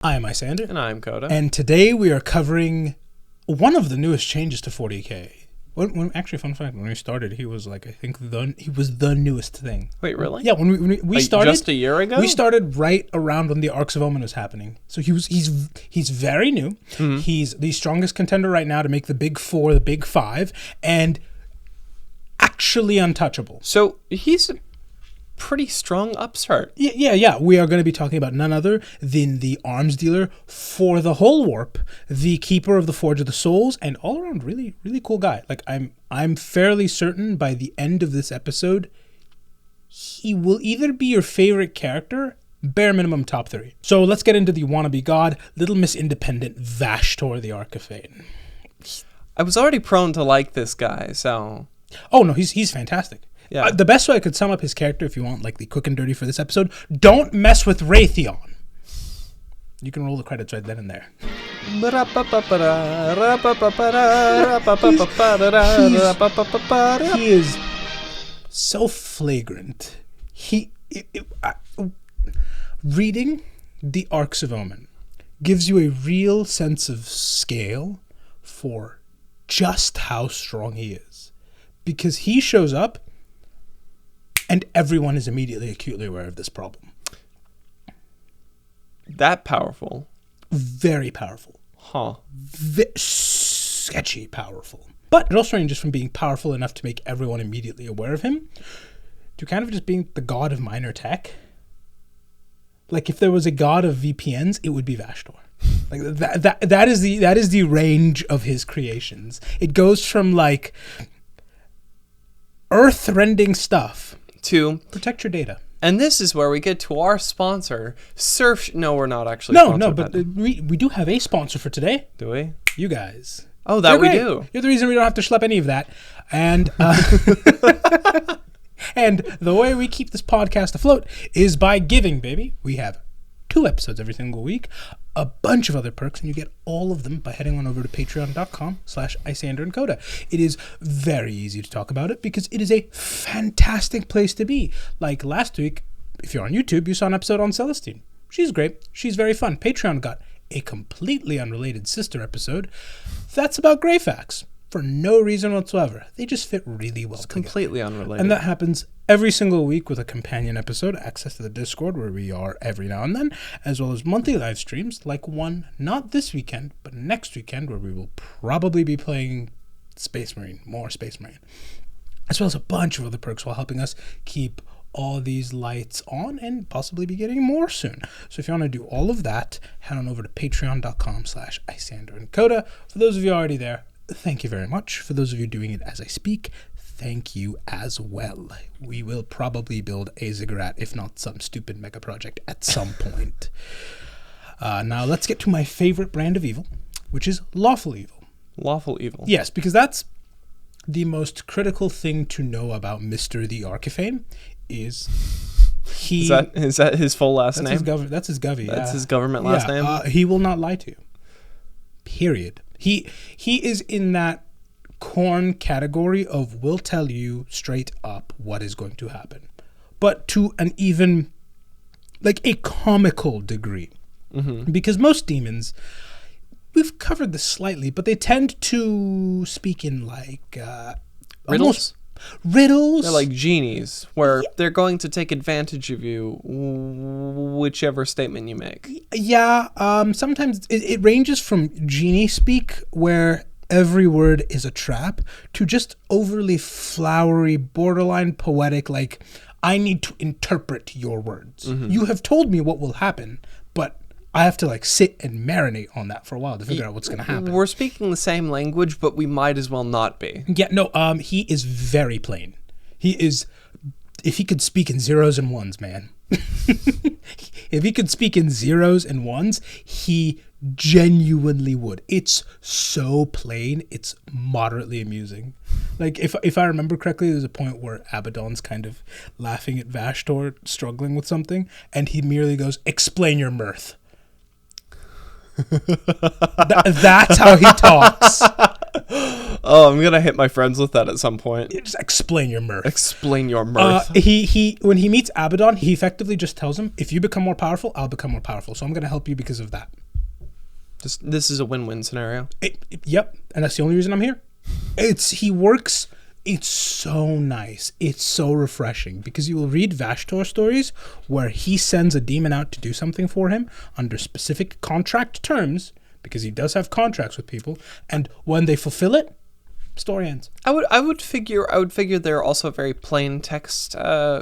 I am Isyander. And I'm Koda. And today we are covering one of the newest changes to 40K. Actually, fun fact, when we started, he was like, I think he was the newest thing. Wait, really? Yeah, when we started... Just a year ago? We started right around when the Arks of Omen was happening. So he's very new. Mm-hmm. He's the strongest contender right now to make the big four, the big five, and actually untouchable. So he's a pretty strong upstart. Yeah. We are going to be talking about none other than the arms dealer for the whole warp, the keeper of the Forge of the Souls, and all around really, really cool guy. Like I'm fairly certain by the end of this episode, he will either be your favorite character, bare minimum top 3. So let's get into the wannabe god, Little Miss Independent Vashtorr the Arkifane. I was already prone to like this guy, so... Oh no, he's fantastic. Yeah. The best way I could sum up his character, if you want like the quick and dirty for this episode, don't mess with Raytheon. You can roll the credits right then and there. He is so flagrant. Reading the Arks of Omen gives you a real sense of scale for just how strong he is. Because he shows up and everyone is immediately acutely aware of this problem. That powerful? Very powerful. Huh. Sketchy powerful. But it also ranges from being powerful enough to make everyone immediately aware of him to kind of just being the god of minor tech. Like if there was a god of VPNs, it would be Vashtorr. Like that is the range of his creations. It goes from like earth-rending stuff to protect your data. And this is where we get to our sponsor, Surf. No, we're not actually. No, but we do have a sponsor for today. Do we? You guys. Oh, that we do. You're the reason we don't have to schlep any of that. And and the way we keep this podcast afloat is by giving, baby. We have 2 episodes every single week, a bunch of other perks, and you get all of them by heading on over to patreon.com/Isyander and Koda. It is very easy to talk about it because it is a fantastic place to be. Like last week, if you're on YouTube, you saw an episode on Celestine. She's great. She's very fun. Patreon got a completely unrelated sister episode that's about Greyfax for no reason whatsoever. They just fit really well together. Completely unrelated. And that happens every single week with a companion episode, access to the Discord where we are every now and then, as well as monthly live streams like one not this weekend, but next weekend where we will probably be playing more Space Marine, as well as a bunch of other perks while helping us keep all these lights on and possibly be getting more soon. So if you want to do all of that, head on over to patreon.com/Isyander and Koda. For those of you already there, thank you very much. For those of you doing it as I speak, thank you as well. We will probably build a ziggurat, if not some stupid mega project at some point. Now let's get to my favorite brand of evil, which is lawful evil. Lawful evil. Yes, because that's the most critical thing to know about Mr. the Arkifane. Is that his full last name? That's his govy. That's his government last name? He will not lie to you. Period. He is in that corn category of will tell you straight up what is going to happen, but to an even like a comical degree. Mm-hmm. Because most demons, we've covered this slightly, but they tend to speak in like riddles. Riddles. They're like genies, where they're going to take advantage of you, whichever statement you make. Yeah. Sometimes it ranges from genie speak, where every word is a trap, to just overly flowery, borderline poetic, like, I need to interpret your words. Mm-hmm. You have told me what will happen, but I have to like sit and marinate on that for a while to figure out what's going to happen. We're speaking the same language, but we might as well not be. Yeah, no, he is very plain. He is, if he could speak in zeros and ones, man. If he could speak in zeros and ones, he genuinely would. It's so plain, it's moderately amusing. Like, if I remember correctly, there's a point where Abaddon's kind of laughing at Vashtorr struggling with something, and he merely goes, "Explain your mirth." That's how he talks. Oh, I'm gonna hit my friends with that at some point. Just explain your mirth. Explain your mirth. He when he meets Abaddon, he effectively just tells him, if you become more powerful, I'll become more powerful. So I'm gonna help you because of that. This is a win-win scenario. Yep, and that's the only reason I'm here. He works. It's so nice. It's so refreshing because you will read Vashtorr stories where he sends a demon out to do something for him under specific contract terms, because he does have contracts with people, and when they fulfill it, story ends. I would figure they're also very plain text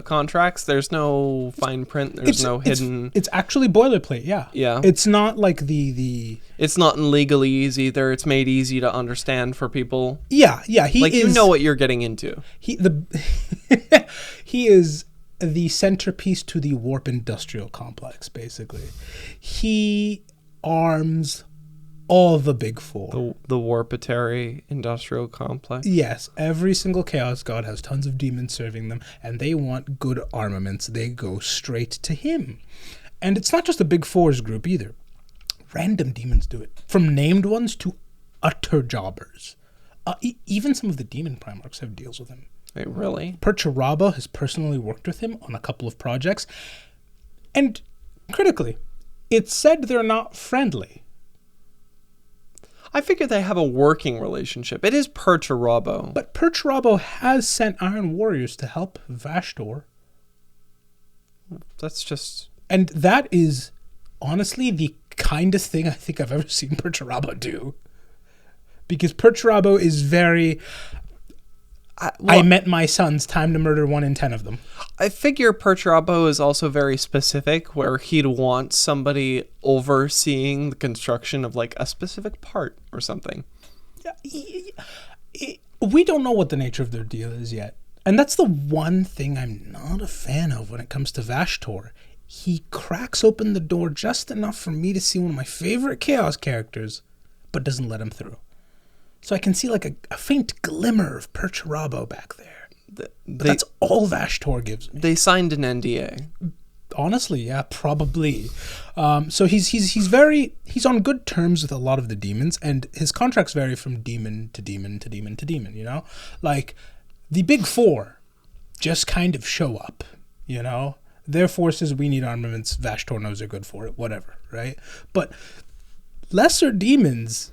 contracts. There's no fine print. There's no hidden. It's actually boilerplate. Yeah. Yeah. It's not like the. It's not in legalese either. It's made easy to understand for people. Yeah. You know what you're getting into. He is the centerpiece to the warp industrial complex. Basically, he arms all the big four. The warpitary industrial complex. Yes, every single chaos god has tons of demons serving them, and they want good armaments. They go straight to him. And it's not just the big fours group either. Random demons do it, from named ones to utter jobbers. Even some of the demon primarchs have deals with him. Wait, really? Perturabo has personally worked with him on a couple of projects. And critically, it's said they're not friendly. I figure they have a working relationship. It is Perturabo. But Perturabo has sent Iron Warriors to help Vashtorr. That's just... And that is honestly the kindest thing I think I've ever seen Perturabo do. Because Perturabo is very... I met my sons, time to murder 1 in 10 of them. I figure Perturabo is also very specific, where he'd want somebody overseeing the construction of like a specific part or something. We don't know what the nature of their deal is yet. And that's the one thing I'm not a fan of when it comes to Vashtorr. He cracks open the door just enough for me to see one of my favorite Chaos characters, but doesn't let him through. So I can see like a faint glimmer of Perturabo back there. That's all Vashtorr gives me. They signed an NDA. Honestly, yeah, probably. So he's on good terms with a lot of the demons, and his contracts vary from demon to demon to demon to demon, you know? Like, the big four just kind of show up, you know? Their forces, we need armaments, Vashtorr knows they're good for it, whatever, right? But lesser demons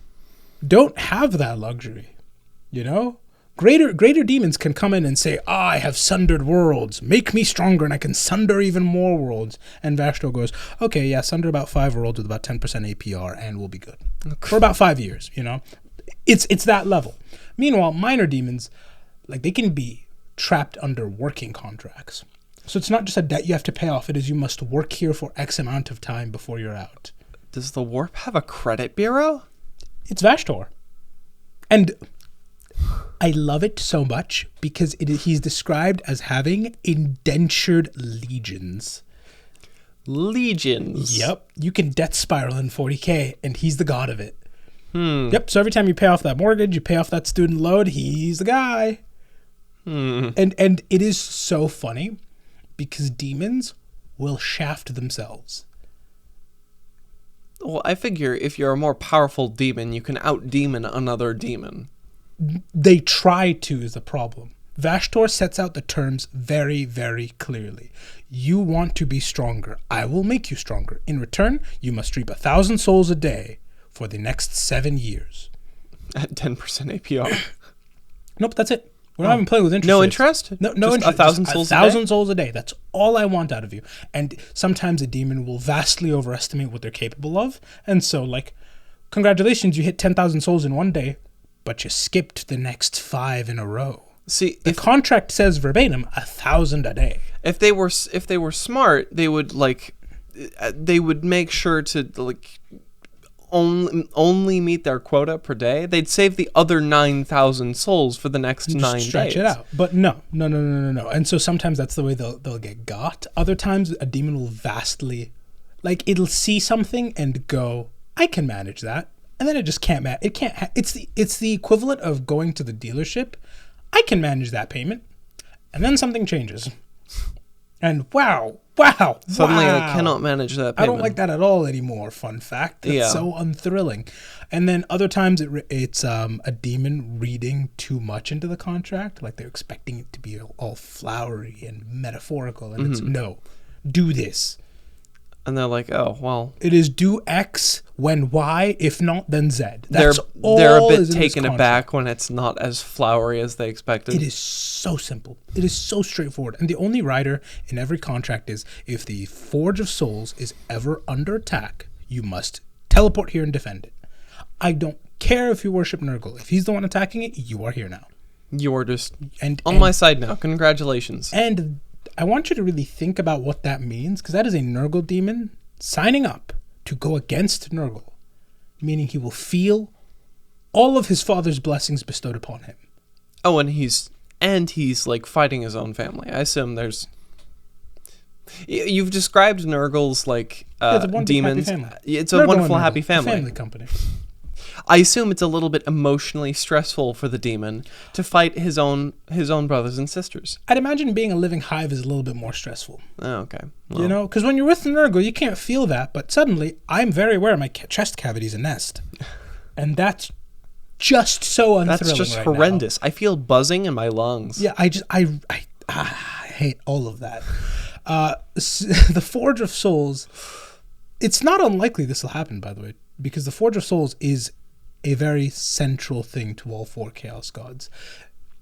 don't have that luxury, you know? Greater demons can come in and say, I have sundered worlds. Make me stronger and I can sunder even more worlds. And Vashtorr goes, okay, yeah, sunder about 5 worlds with about 10% APR and we'll be good. For about 5 years, you know? It's that level. Meanwhile, minor demons, like, they can be trapped under working contracts. So it's not just a debt you have to pay off. It is you must work here for X amount of time before you're out. Does the Warp have a credit bureau? It's Vashtorr. And I love it so much because he's described as having indentured legions. Legions? Yep. You can debt spiral in 40K, and he's the god of it. Yep. So every time you pay off that mortgage, you pay off that student loan, he's the guy. And it is so funny because demons will shaft themselves. Well, I figure if you're a more powerful demon, you can out-demon another demon. They try to is the problem. Vashtorr sets out the terms very, very clearly. You want to be stronger. I will make you stronger. In return, you must reap 1,000 souls a day for the next 7 years. At 10% APR. Nope, that's it. We're not even playing with interest. No rates. interest? No Just interest. 1,000 souls a day? 1,000 souls a day. That's all I want out of you. And sometimes a demon will vastly overestimate what they're capable of. And so, like, congratulations, you hit 10,000 souls in one day, but you skipped the next 5 in a row. See, the contract says verbatim 1,000 a day. If they were smart, they would make sure to like only meet their quota per day. They'd save the other 9,000 souls for the next 9 days. Stretch it out. But no. And so sometimes that's the way they'll get got. Other times a demon will vastly, like, it'll see something and go, I can manage that. And then it just can't manage. It can't. It's the equivalent of going to the dealership. I can manage that payment. And then something changes. And wow, Wow. Suddenly wow. I cannot manage that payment. I don't like that at all anymore. Fun fact. That's so unthrilling. And then other times it's a demon reading too much into the contract. Like they're expecting it to be all flowery and metaphorical. And it's no, do this. And they're like, oh, well. It is do X when Y, if not, then Z. That's they're a all bit is in this taken contract. aback when it's not as flowery as they expected. It is so simple. It is so straightforward. And the only rider in every contract is if the Forge of Souls is ever under attack, you must teleport here and defend it. I don't care if you worship Nurgle. If he's the one attacking it, you are here now. You are just on my side now. Congratulations. And I want you to really think about what that means, because that is a Nurgle demon signing up to go against Nurgle, meaning he will feel all of his father's blessings bestowed upon him. Oh, and he's like fighting his own family. I assume there's. You've described Nurgle's like demons. It's a wonderful happy family. Family company. I assume it's a little bit emotionally stressful for the demon to fight his own brothers and sisters. I'd imagine being a living hive is a little bit more stressful. Oh, okay. Well, you know, because when you're with the Nurgle, you can't feel that, but suddenly I'm very aware my chest cavity is a nest, and that's just so unthrilling. That's just right horrendous. now. I feel buzzing in my lungs. Yeah, I hate all of that. The Forge of Souls. It's not unlikely this will happen, by the way, because the Forge of Souls is a very central thing to all 4 Chaos Gods.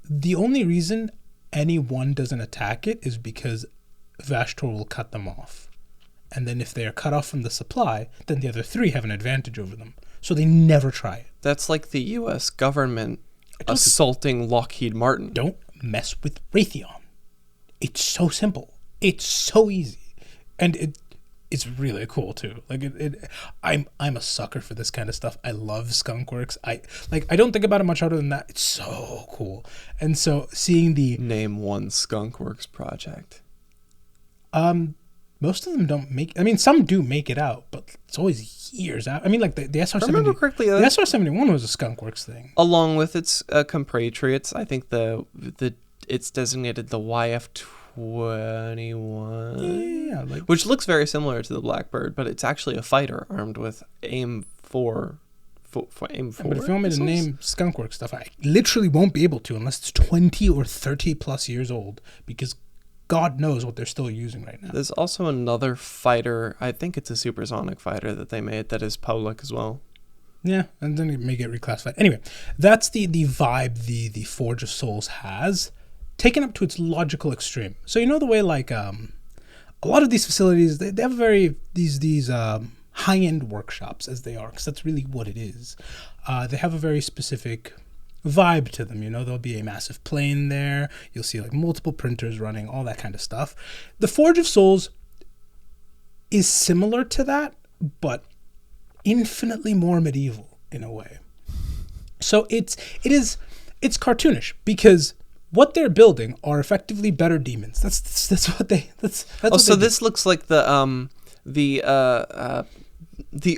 The only reason any one doesn't attack it is because Vashtorr will cut them off. And then if they are cut off from the supply, then the other 3 have an advantage over them. So they never try it. That's like the U.S. government assaulting Lockheed Martin. Don't mess with Raytheon. It's so simple. It's so easy. And it's really cool too. Like I'm a sucker for this kind of stuff. I love Skunkworks. I don't think about it much other than that. It's so cool. And so seeing the name one Skunkworks project. Most of them don't make. I mean, some do make it out, but it's always years out. I mean, like the SR-70. Remember correctly, the SR-71 was a Skunkworks thing, along with its compatriots. I think it's designated the YF-21. Yeah, which looks very similar to the Blackbird, but it's actually a fighter armed with aim 4. But if you want me to name Skunkworks stuff, I literally won't be able to unless it's 20 or 30 plus years old, because God knows what they're still using right now. There's also another fighter, I think it's a supersonic fighter that they made that is public as well. Yeah, and then it may get reclassified. Anyway, that's the vibe the Forge of Souls has, taken up to its logical extreme. So you know the way like a lot of these facilities, they have these high-end workshops, as they are, because that's really what it is. They have a very specific vibe to them. You know, there'll be a massive plane there. You'll see like multiple printers running, all that kind of stuff. The Forge of Souls is similar to that, but infinitely more medieval in a way. So it's cartoonish, because what they're building are effectively better demons. That's what they. So this looks like the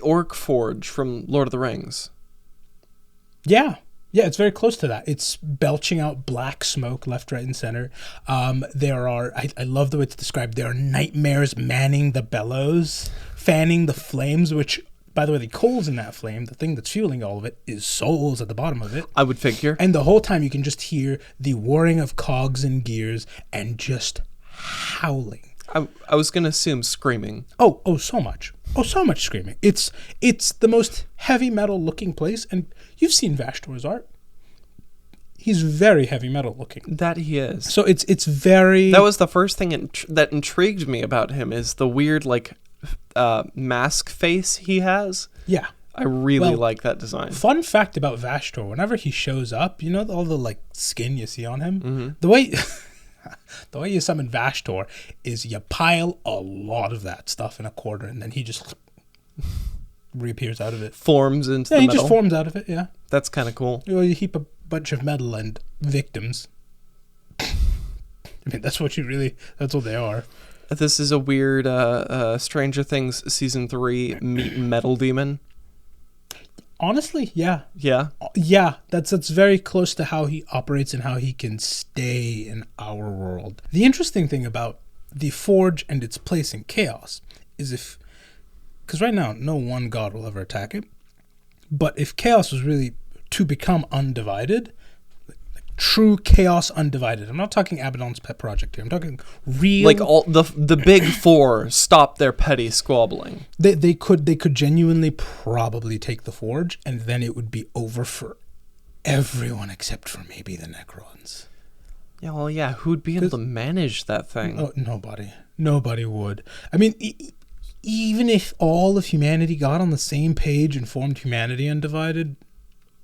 Orc Forge from Lord of the Rings. Yeah, it's very close to that. It's belching out black smoke left, right, and center. There are, I love the way it's described, there are nightmares manning the bellows, fanning the flames, which, by the way, the coals in that flame, the thing that's fueling all of it, is souls at the bottom of it. I would figure. And the whole time you can just hear the whirring of cogs and gears and just howling. I was going to assume screaming. Oh, so much. Oh, so much screaming. It's the most heavy metal looking place, and you've seen Vashtorr's art. He's very heavy metal looking. That he is. So it's very... That was the first thing that intrigued me about him, is the weird like mask face he has. Yeah. I really like that design. Fun fact about Vashtorr, whenever he shows up, you know all the like skin you see on him? Mm-hmm. The way you summon Vashtorr is you pile a lot of that stuff in a corner, and then he just reappears out of it. Forms into the metal. metal. Just forms out of it, yeah. That's kind of cool. You heap a bunch of metal and victims. I mean, that's what they are. This is a weird Stranger Things Season 3 metal demon. Honestly, yeah. Yeah? Yeah, that's very close to how he operates and how he can stay in our world. The interesting thing about the Forge and its place in chaos is if... Because right now, no one god will ever attack it. But if chaos was really to become undivided, like true chaos undivided, I'm not talking Abaddon's pet project here. I'm talking real... Like all the big four stop their petty squabbling. They could genuinely probably take the Forge, and then it would be over for everyone except for maybe the Necrons. Yeah, well, yeah, who'd be able to manage that thing? Oh, nobody would. I mean, even if all of humanity got on the same page and formed humanity undivided,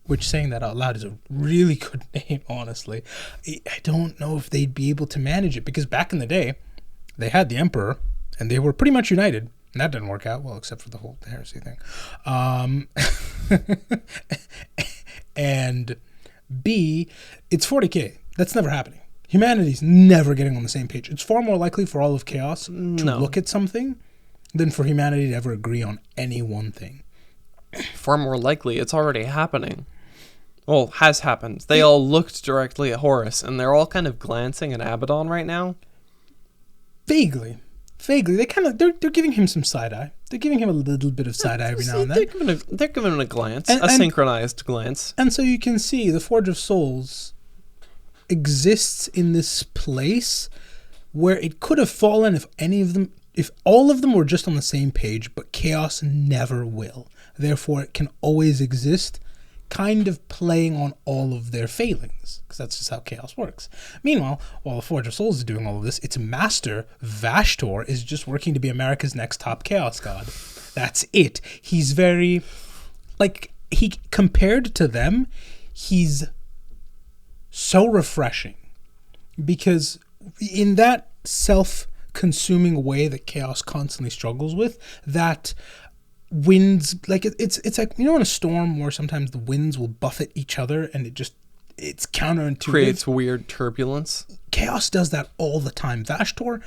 which, saying that out loud, is a really good name, honestly, I don't know if they'd be able to manage it, because back in the day, they had the Emperor, and they were pretty much united, and that didn't work out well, except for the whole heresy thing. And B, it's 40K. That's never happening. Humanity's never getting on the same page. It's far more likely for all of chaos to look at something than for humanity to ever agree on any one thing. Far more likely, it's already happening. Well, has happened. They all looked directly at Horus, and they're all kind of glancing at Abaddon right now. Vaguely. They're giving him some side eye. They're giving him a little bit of side eye every now and then. They're giving him a glance, a synchronized glance. And so you can see the Forge of Souls exists in this place where it could have fallen if all of them were just on the same page, but chaos never will. Therefore, it can always exist, kind of playing on all of their failings, because that's just how chaos works. Meanwhile, while the Forge of Souls is doing all of this, its master, Vashtorr, is just working to be America's next top chaos god. That's it. He's very... compared to them, he's so refreshing, because in that self-consuming way that chaos constantly struggles with, that winds, like it's like, you know, in a storm where sometimes the winds will buffet each other and it's counterintuitive, creates weird turbulence. Chaos does that all the time. Vashtorr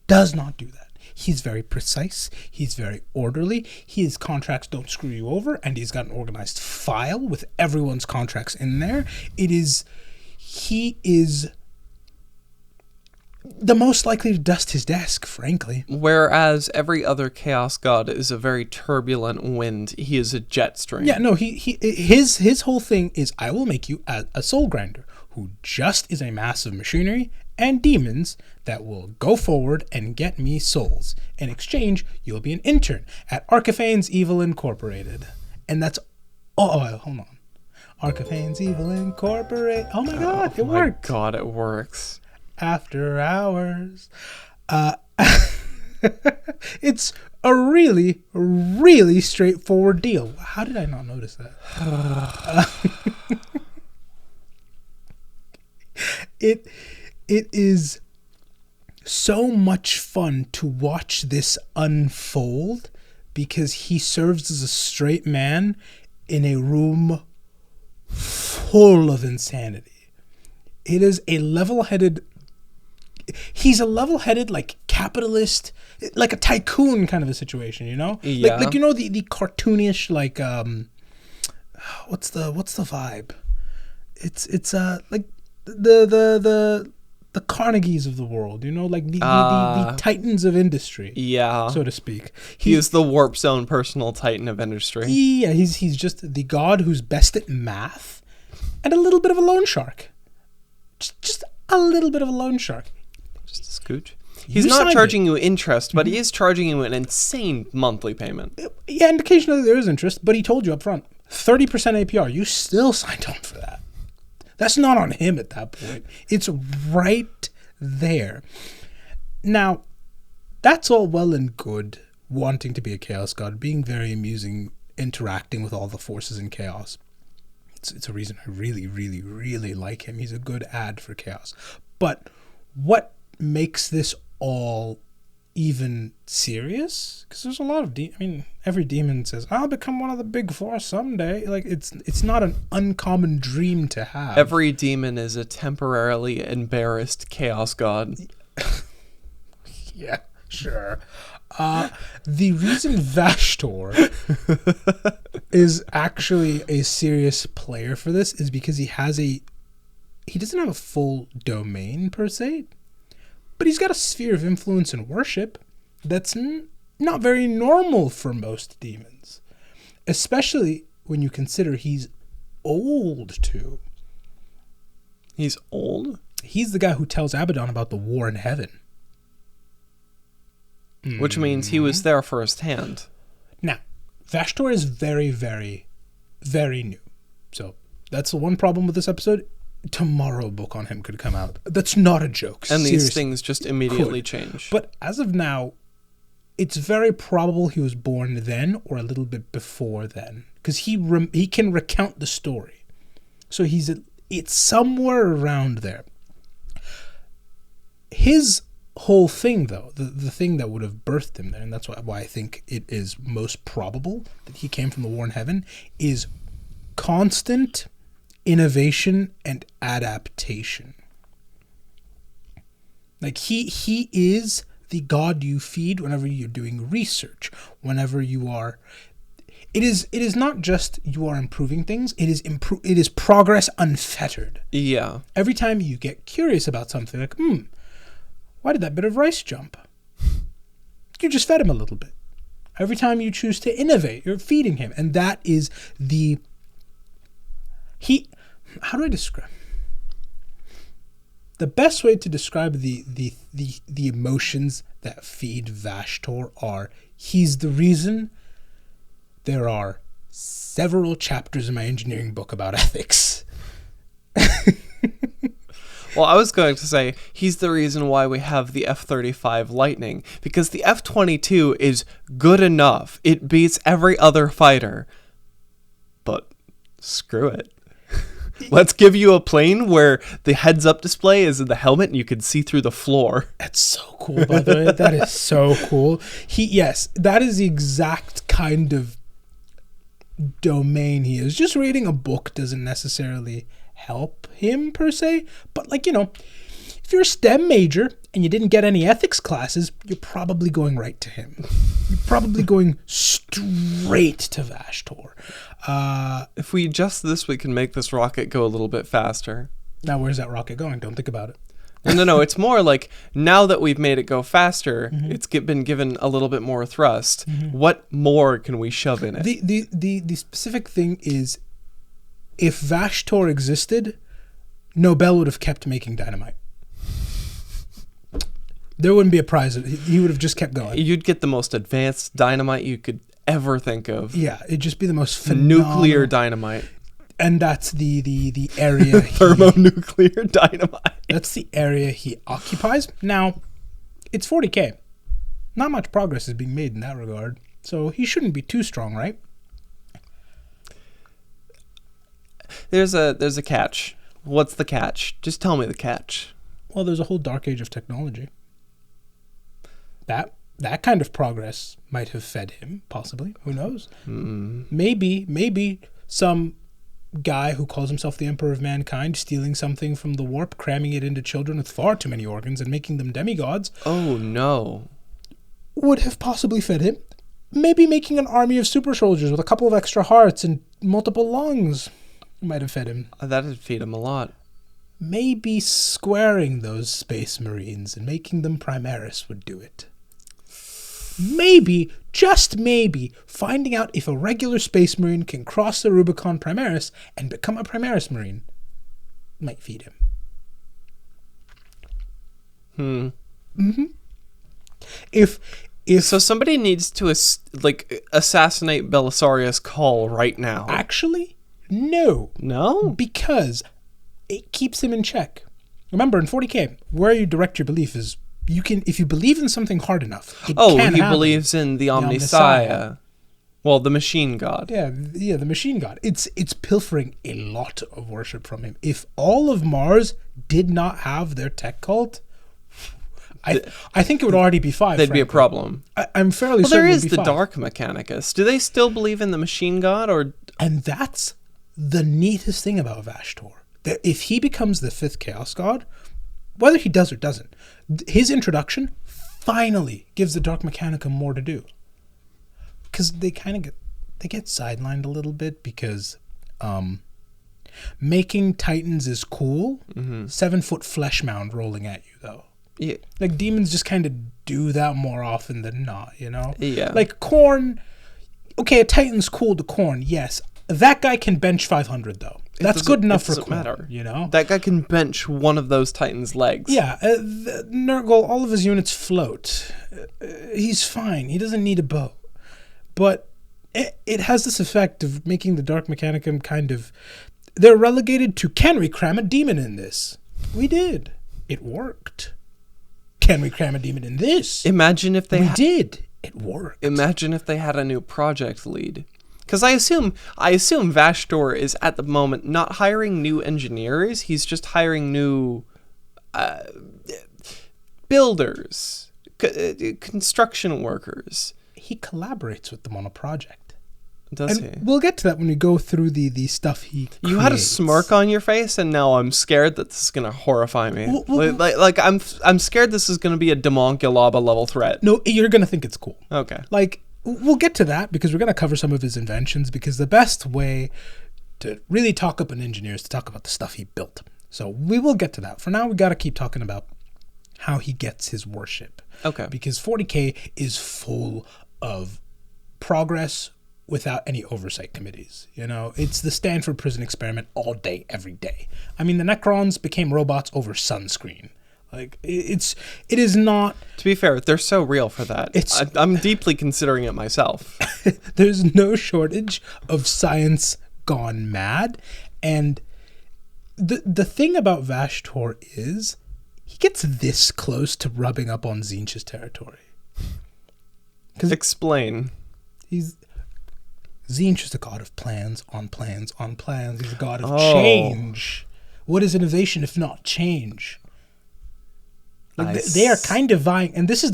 does not do that. He's very precise. He's very orderly. His contracts don't screw you over, and he's got an organized file with everyone's contracts in there. He is the most likely to dust his desk, frankly. Whereas every other chaos god is a very turbulent wind. He is a jet stream. Yeah, no, his whole thing is, I will make you a soul grinder who just is a mass of machinery and demons that will go forward and get me souls. In exchange, you'll be an intern at Arkifane's Evil Incorporated. And that's... Oh, hold on. Arkifane's Evil Incorporated. Oh my god, it worked. Oh my god, it works. After hours. It's a really, really straightforward deal. How did I not notice that? It is so much fun to watch this unfold, because he serves as a straight man in a room full of insanity. It is a level-headed... He's a level-headed, like, capitalist, like a Tycoon kind of a situation, you know? Yeah. Like you know, the cartoonish, like, what's the vibe? It's like the Carnegies of the world, you know, like the titans of industry, yeah, so to speak. He is the warp zone personal titan of industry. Yeah, he's just the god who's best at math and a little bit of a loan shark. Just a little bit of a loan shark. Just a scooch. He's not charging you interest, but he is charging you an insane monthly payment. Yeah, and occasionally there is interest, but he told you up front, 30% APR. You still signed on for that. That's not on him at that point. It's right there. Now, that's all well and good, wanting to be a chaos god, being very amusing, interacting with all the forces in chaos. It's a reason I really, really, really like him. He's a good ad for chaos. But what makes this all even serious? Because there's a lot of every demon says, I'll become one of the big four someday. Like, it's not an uncommon dream to have. Every demon is a temporarily embarrassed chaos god. Yeah, sure. The reason Vashtorr is actually a serious player for this is because he doesn't have a full domain per se, But he's got a sphere of influence and worship that's not very normal for most demons. Especially when you consider he's old, too. He's old? He's the guy who tells Abaddon about the war in heaven. Which means he was there firsthand. Now, Vashtorr is very, very, very new. So that's the one problem with this episode. Tomorrow a book on him could come out. That's not a joke. And Seriously. these things just immediately change. But as of now, it's very probable he was born then or a little bit before then. Because he can recount the story. So it's somewhere around there. His whole thing, though, the thing that would have birthed him there, and that's why I think it is most probable that he came from the war in heaven, is constant innovation and adaptation. Like he is the god you feed whenever you're doing research, whenever you are. It is not just you are improving things. It is progress unfettered. Yeah. Every time you get curious about something, like why did that bit of rice jump? You just fed him a little bit. Every time you choose to innovate, you're feeding him. And that is how do I describe? The best way to describe the emotions that feed Vashtorr are, he's the reason there are several chapters in my engineering book about ethics. Well, I was going to say, he's the reason why we have the F-35 Lightning, because the F-22 is good enough. It beats every other fighter. But screw it. Let's give you a plane where the heads-up display is in the helmet and you can see through the floor. That's so cool, by the way. That is so cool. Yes, that is the exact kind of domain he is. Just reading a book doesn't necessarily help him per se, but if you're a STEM major and you didn't get any ethics classes, you're probably going right to him. You're probably going straight to Vashtorr. If we adjust this, we can make this rocket go a little bit faster. Now, where's that rocket going? Don't think about it. No, it's more like, now that we've made it go faster, it's been given a little bit more thrust. What more can we shove in it? The specific thing is, if Vashtorr existed, Nobel would have kept making dynamite. There wouldn't be a prize. He would have just kept going. You'd get the most advanced dynamite you could ever think of. Yeah, it'd just be the most phenomenal. Nuclear dynamite. And that's the area. Thermonuclear dynamite. That's the area he occupies. Now, it's 40K. Not much progress is being made in that regard. So he shouldn't be too strong, right? There's a catch. What's the catch? Just tell me the catch. Well, there's a whole dark age of technology. That kind of progress might have fed him, possibly. Who knows? Maybe some guy who calls himself the Emperor of Mankind stealing something from the warp, cramming it into children with far too many organs and making them demigods. Oh, no. Would have possibly fed him. Maybe making an army of super soldiers with a couple of extra hearts and multiple lungs might have fed him. That'd feed him a lot. Maybe squaring those space marines and making them Primaris would do it. Maybe, just maybe, finding out if a regular space marine can cross the Rubicon Primaris and become a Primaris marine might feed him. If so, somebody needs to assassinate Belisarius Cawl right now. Actually, no. No? Because it keeps him in check. Remember, in 40K, where you direct your belief is, you can, if you believe in something hard enough, he believes in the omnissiah. Well, the machine god. Yeah, the machine god. It's pilfering a lot of worship from him. If all of Mars did not have their tech cult, I think it would already be 5. There'd be a problem. I'm fairly certain. Well, there is it'd be the 5. dark mechanicus. Do they still believe in the machine god, or? And that's the neatest thing about Vashtorr. That if he becomes the 5th chaos god, whether he does or doesn't, his introduction finally gives the dark mechanica more to do. Because they kind of get sidelined a little bit because making titans is cool. 7-foot flesh mound rolling at you though. Yeah. Like, demons just kind of do that more often than not, you know? Yeah. Like, Khorne... Okay, a Titan's cool to Khorne, yes. That guy can bench 500, though. That's good enough for Khorne, matter. You know? That guy can bench one of those Titans' legs. Yeah, Nurgle, all of his units float. He's fine. He doesn't need a bow. But it has this effect of making the Dark Mechanicum kind of... They're relegated to, can we cram a demon in this? We did. It worked. Can we cram a demon in this? Imagine if they did. It worked. Imagine if they had a new project lead. Because I assume Vashtorr is at the moment not hiring new engineers. He's just hiring new builders, construction workers. He collaborates with them on a project. Does and he? We'll get to that when we go through the stuff he creates. You had a smirk on your face, and now I'm scared that this is going to horrify me. Like I'm scared this is going to be a Demonculaba level threat. No, you're going to think it's cool. Okay. Like, we'll get to that because we're going to cover some of his inventions, because the best way to really talk up an engineer is to talk about the stuff he built. So we will get to that. For now, we got to keep talking about how he gets his worship. Okay. Because 40K is full of progress without any oversight committees. You know, it's the Stanford prison experiment all day, every day. I mean, the Necrons became robots over sunscreen. Like, it is not... To be fair, they're so real for that. I'm deeply considering it myself. There's no shortage of science gone mad. And the thing about Vashtorr is he gets this close to rubbing up on Tzeentch's territory. Explain. Tzeentch is the god of plans on plans on plans. He's the god of change. What is innovation if not change? Like they are kind of vying, and this is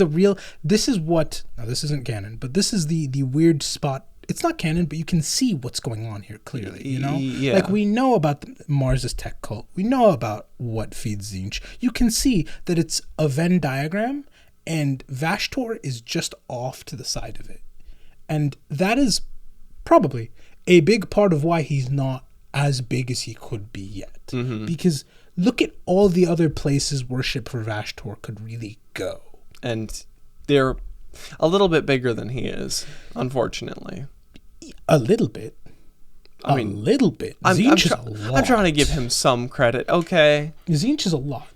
what, now this isn't canon, but this is the weird spot. It's not canon, but you can see what's going on here clearly, you know? Yeah. Like, we know about Mars's tech cult. We know about what feeds Tzeentch. You can see that it's a Venn diagram, and Vashtorr is just off to the side of it. And that is probably a big part of why he's not as big as he could be yet. Mm-hmm. Because look at all the other places worship for Vashtorr could really go. And they're a little bit bigger than he is, unfortunately. A little bit. I mean, a little bit. Tzeentch is a lot. I'm trying to give him some credit, okay? Tzeentch is a lot.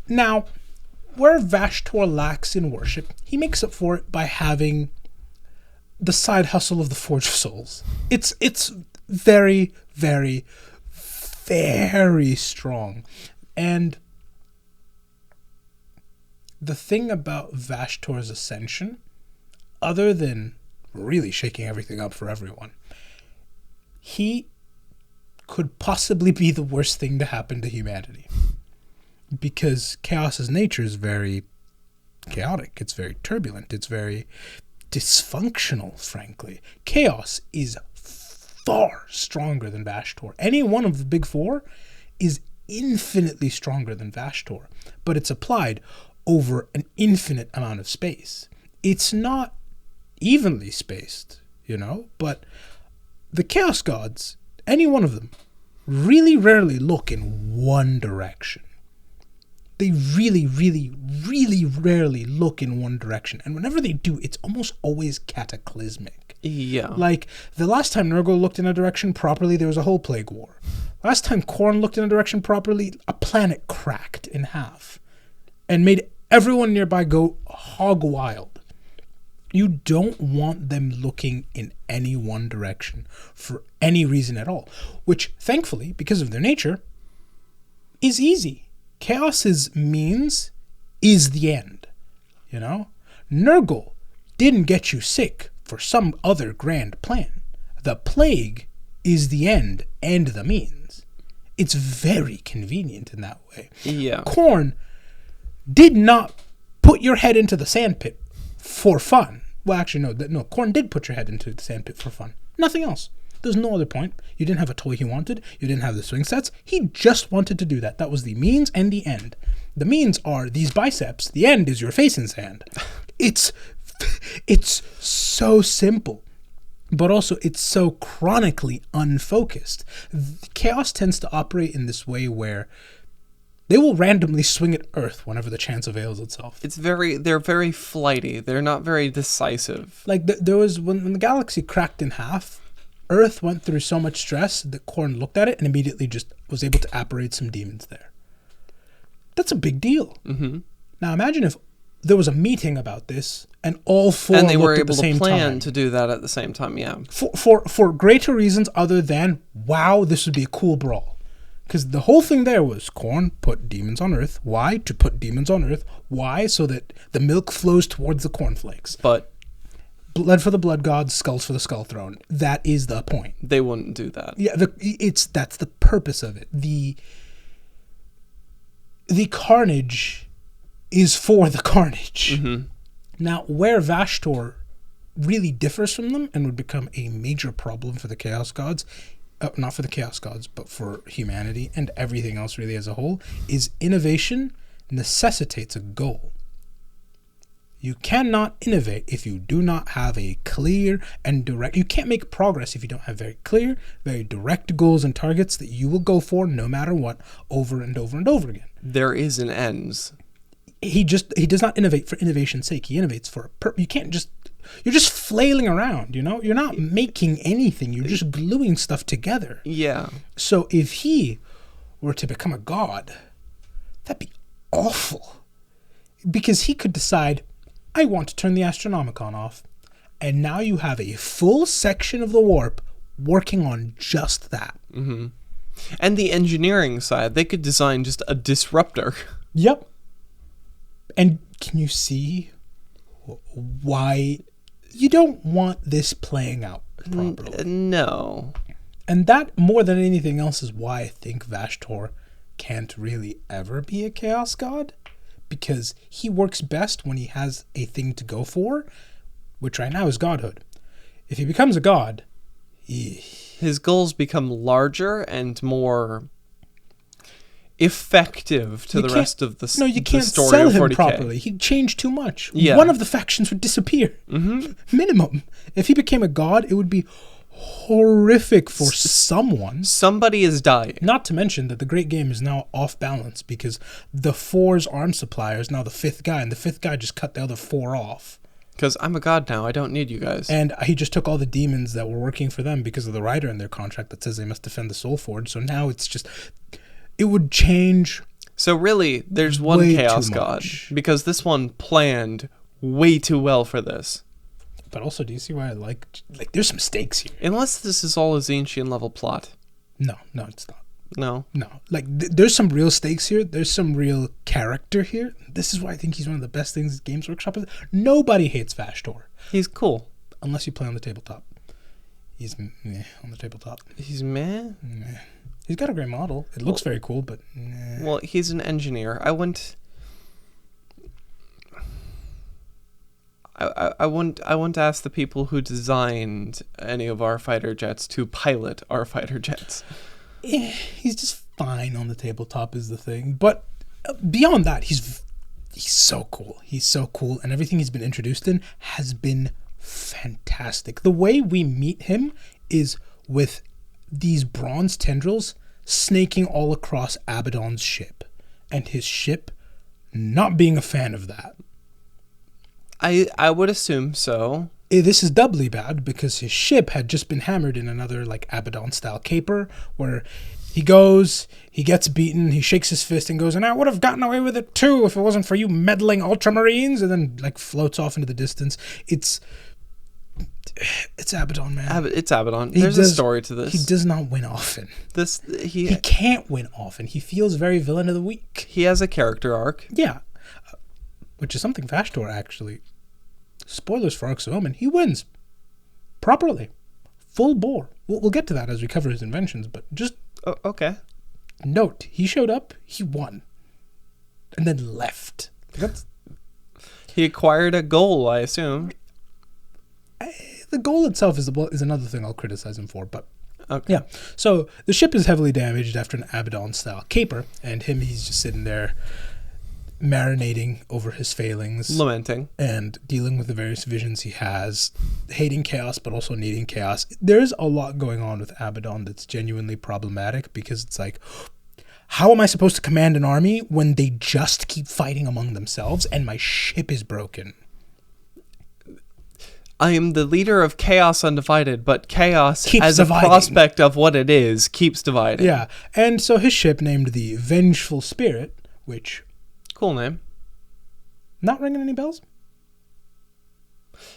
Now, where Vashtorr lacks in worship, he makes up for it by having the side hustle of the Forge of Souls. It's very, very, very strong. And the thing about Vashtorr's ascension, other than really shaking everything up for everyone, he could possibly be the worst thing to happen to humanity. Because Chaos's nature is very chaotic. It's very turbulent. It's very dysfunctional, frankly. Chaos is far stronger than Vashtorr. Any one of the big four is infinitely stronger than Vashtorr, but it's applied over an infinite amount of space. It's not evenly spaced, you know, but the Chaos Gods, any one of them, really rarely look in one direction. They really, really, really rarely look in one direction. And whenever they do, it's almost always cataclysmic. Yeah. Like, the last time Nurgle looked in a direction properly, there was a whole plague war. Last time Khorne looked in a direction properly, a planet cracked in half and made everyone nearby go hog wild. You don't want them looking in any one direction for any reason at all, which, thankfully, because of their nature, is easy. Chaos's means is the end, you know? Nurgle didn't get you sick for some other grand plan. The plague is the end and the means. It's very convenient in that way. Yeah. Khorne did not put your head into the sandpit for fun. Well, actually, no. Khorne did put your head into the sandpit for fun. Nothing else. There's no other point. You didn't have a toy he wanted. You didn't have the swing sets. He just wanted to do that. That was the means and the end. The means are these biceps. The end is your face in sand. It's so simple, but also it's so chronically unfocused. Chaos tends to operate in this way where They will randomly swing at Earth whenever the chance avails itself. They're very flighty. They're not very decisive. Like there was when the galaxy cracked in half, Earth went through so much stress that Khorne looked at it and immediately just was able to apparate some demons there. That's a big deal. Mm-hmm. Now imagine if there was a meeting about this and all four And they were looked at the able to same plan time. to do that at the same time, yeah. For greater reasons other than, wow, this would be a cool brawl. Because the whole thing there was Khorne put demons on Earth. Why? To put demons on Earth. Why? So that the milk flows towards the cornflakes. But blood for the blood gods, skulls for the skull throne. That is the point. they wouldn't do that. Yeah, that's the purpose of it. The carnage is for the carnage. Mm-hmm. Now, where Vashtorr really differs from them and would become a major problem for the Chaos Gods, not for the Chaos Gods, but for humanity and everything else really as a whole, is innovation necessitates a goal. You cannot innovate if you do not have a clear and direct... You can't make progress if you don't have very clear, very direct goals and targets that you will go for no matter what, over and over and over again. There is an ends. He does not innovate for innovation's sake. He innovates for you can't just... You're just flailing around, you know? You're not making anything. You're just gluing stuff together. Yeah. So if he were to become a god, that'd be awful. Because he could decide, I want to turn the Astronomicon off. And now you have a full section of the warp working on just that. Mm-hmm. And the engineering side, they could design just a disruptor. Yep. And can you see why you don't want this playing out properly? No. And that, more than anything else, is why I think Vashtorr can't really ever be a Chaos God. Because he works best when he has a thing to go for, which right now is godhood. If he becomes a god, his goals become larger and more effective to the rest of the story. No, you can't story sell of him 40K. properly. He'd change too much. Yeah. One of the factions would disappear. Mm-hmm. Minimum. If he became a god, it would be horrific for someone. Somebody is dying. Not to mention that the great game is now off balance because the 4's arm supplier is now the 5th guy, and the 5th guy just cut the other 4 off. Because I'm a god now. I don't need you guys. And he just took all the demons that were working for them because of the rider in their contract that says they must defend the Soul Forge. So now it's just... It would change... So really, there's one way Chaos too God. much. Because this one planned way too well for this. But also, do you see why I like there's some stakes here. Unless this is all a Zinchian level plot. No, it's not. No. No. Like, there's some real stakes here. There's some real character here. This is why I think he's one of the best things Games Workshop is. Nobody hates Vashtorr. He's cool. Unless you play on the tabletop. He's meh on the tabletop. He's meh? Meh. He's got a great model. It looks very cool, but nah. Well, he's an engineer. I wouldn't ask the people who designed any of our fighter jets to pilot our fighter jets. He's just fine on the tabletop is the thing. But beyond that, he's so cool. He's so cool, and everything he's been introduced in has been fantastic. The way we meet him is with these bronze tendrils snaking all across Abaddon's ship, and his ship not being a fan of that. I would assume so. This is doubly bad because his ship had just been hammered in another like Abaddon-style caper where he goes, he gets beaten, he shakes his fist and goes, and I would have gotten away with it too if it wasn't for you meddling ultramarines, and then like floats off into the distance. It's Abaddon, man. It's Abaddon. There's a story to this. He does not win often. He can't win often. He feels very villain of the week. He has a character arc. Yeah. Which is something Vashtorr actually... Spoilers for Arks of Omen. He wins. Properly. Full bore. We'll get to that as we cover his inventions, but just... Oh, okay. Note, he showed up, he won. And then left. He acquired a goal, I assume. The goal itself is another thing I'll criticize him for, but... Okay. Yeah. So, the ship is heavily damaged after an Abaddon-style caper, and he's just sitting there marinating over his failings. Lamenting. And dealing with the various visions he has, hating chaos, but also needing chaos. There's a lot going on with Abaddon that's genuinely problematic, because it's like, how am I supposed to command an army when they just keep fighting among themselves and my ship is broken? I am the leader of Chaos Undivided, but Chaos, Keeps as dividing. a prospect of what it is, keeps dividing. Yeah, and so his ship, named the Vengeful Spirit, which... Cool name. Not ringing any bells?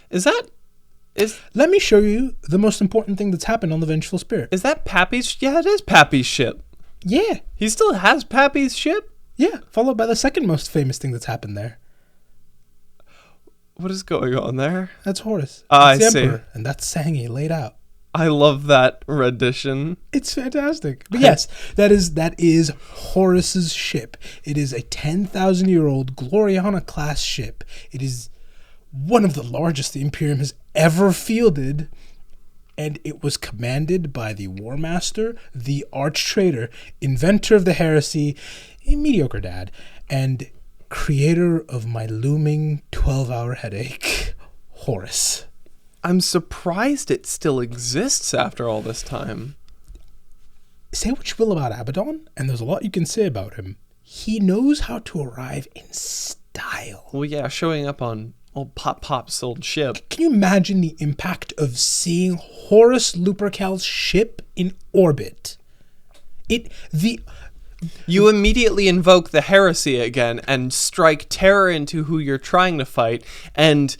Is Let me show you the most important thing that's happened on the Vengeful Spirit. that Pappy's? Yeah, it is Pappy's ship. Yeah, He still has Pappy's ship? yeah, followed by the second most famous thing that's happened there. What is going on there? That's Horus. I That's the see. Emperor, and that's Sangi laid out. I love that rendition. It's fantastic. But yes, that is Horus's ship. It is a 10,000-year-old Gloriana class ship. It is one of the largest the Imperium has ever fielded, and it was commanded by the War Master, the arch traitor, inventor of the heresy, a mediocre dad, and creator of my looming 12-hour headache, Horus. I'm surprised it still exists after all this time. Say what you will about Abaddon, and there's a lot you can say about him. He knows how to arrive in style. Well, yeah, showing up on old Pop's old ship. Can you imagine the impact of seeing Horus Lupercal's ship in orbit? You immediately invoke the heresy again and strike terror into who you're trying to fight, and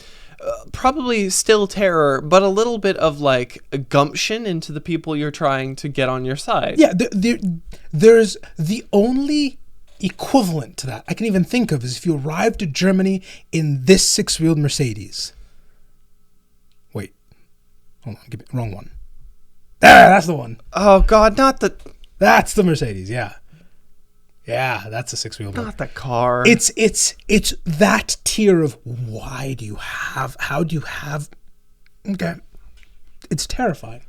probably still terror, but a little bit of like a gumption into the people you're trying to get on your side. Yeah, there's the only equivalent to that I can even think of is if you arrived to Germany in this six-wheeled Mercedes. Wait, hold on, wrong one. That's the one. Oh God, not the That's the Mercedes. Yeah, that's a six-wheeled one. not the car. It's that tier of how do you have. Okay, it's terrifying.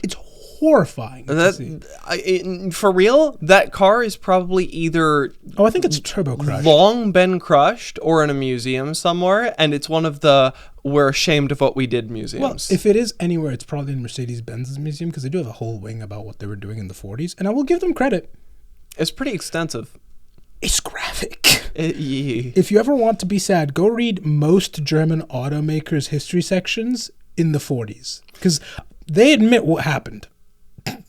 It's horrifying. to see. For real, that car is probably either I think it's turbo crushed. long been crushed or in a museum somewhere, and it's one of the we're ashamed of what we did museums. Well, if it is anywhere, it's probably in Mercedes-Benz's museum because they do have a whole wing about what they were doing in the 40s, and I will give them credit. It's pretty extensive. It's graphic. Yeah. If you ever want to be sad, go read most German automakers' history sections in the 40s because they admit what happened.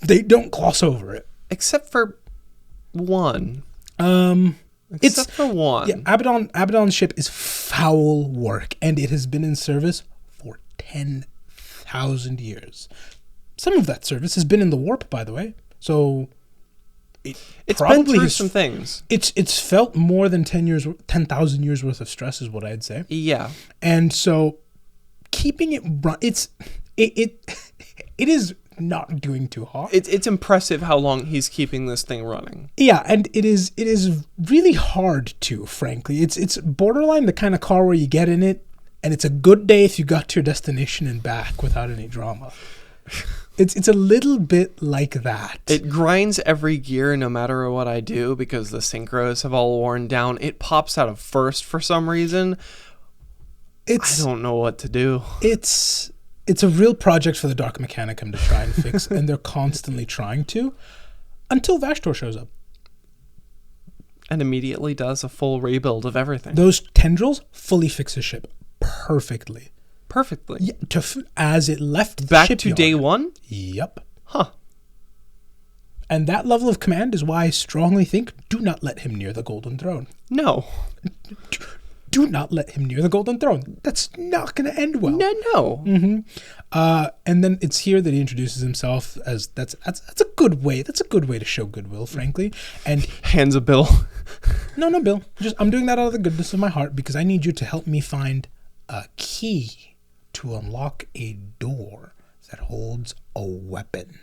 They don't gloss over it. Except for one. Except for one. Yeah, Abaddon's ship is foul work, and it has been in service for 10,000 years. Some of that service has been in the warp, by the way. So It's been through some things. It's felt more than 10,000 years worth of stress, is what I'd say. Yeah. And so keeping it it is not doing too hard. It's impressive how long he's keeping this thing running. Yeah, and it is really hard to, frankly. It's borderline the kind of car where you get in it and it's a good day if you got to your destination and back without any drama. It's a little bit like that. It grinds every gear no matter what I do because the synchros have all worn down. It pops out of first for some reason. I don't know what to do. It's a real project for the Dark Mechanicum to try and fix, and they're constantly trying to, until Vashtorr shows up. And immediately does a full rebuild of everything. Those tendrils fully fix the ship perfectly. Perfectly. Yeah, as it left the Back shipyard. to day one? Yep. Huh. And that level of command is why I strongly think do not let him near the Golden Throne. No. Do not let him near the Golden Throne. That's not going to end well. No. Mm-hmm. And then it's here that he introduces himself as that's a good way. That's a good way to show goodwill, frankly. And hands a bill. No, Bill. I'm doing that out of the goodness of my heart because I need you to help me find a key to unlock a door that holds a weapon.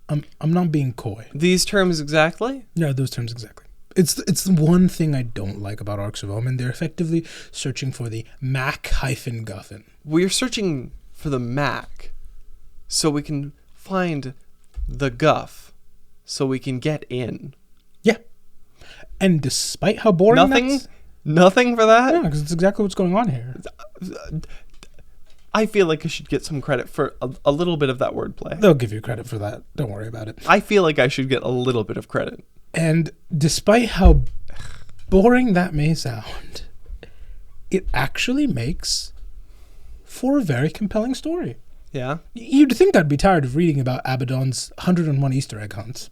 I'm not being coy. These terms exactly? Yeah, those terms exactly. It's the one thing I don't like about Arks of Omen. They're effectively searching for the Mac-Guffin. We're searching for the Mac so we can find the Guff so we can get in. Yeah. And despite how boring Nothing for that? Yeah, because it's exactly what's going on here. I feel like I should get some credit for a little bit of that wordplay. They'll give you credit for that. Don't worry about it. I feel like I should get a little bit of credit. And despite how boring that may sound, it actually makes for a very compelling story. Yeah. You'd think I'd be tired of reading about Abaddon's 101 Easter egg hunts.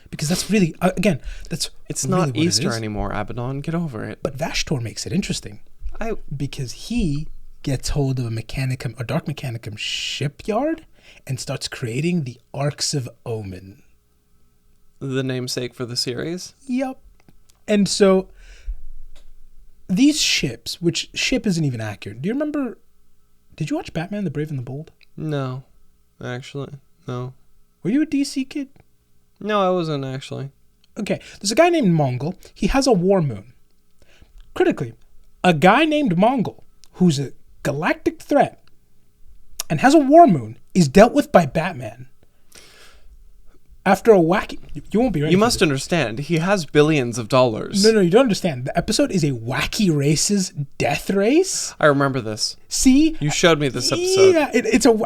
Because that's really, again, It's really not what Easter it is. anymore, Abaddon. Get over it. But Vashtorr makes it interesting. I Because he gets hold of a dark mechanicum shipyard and starts creating the Arks of Omen. the namesake for the series. Yep. And so these ships, which ship isn't even accurate. Do you remember, did you watch Batman the Brave and the Bold? No, actually, no. Were you a DC kid? No, I wasn't actually. Okay, there's a guy named Mongol. He has a war moon. Critically, a guy named Mongol, who's a galactic threat and has a war moon, is dealt with by Batman. After a wacky... You won't be ready You for must this. understand, he has billions of dollars. No, you don't understand. The episode is a wacky races death race. I remember this. See? You showed me this episode. Yeah,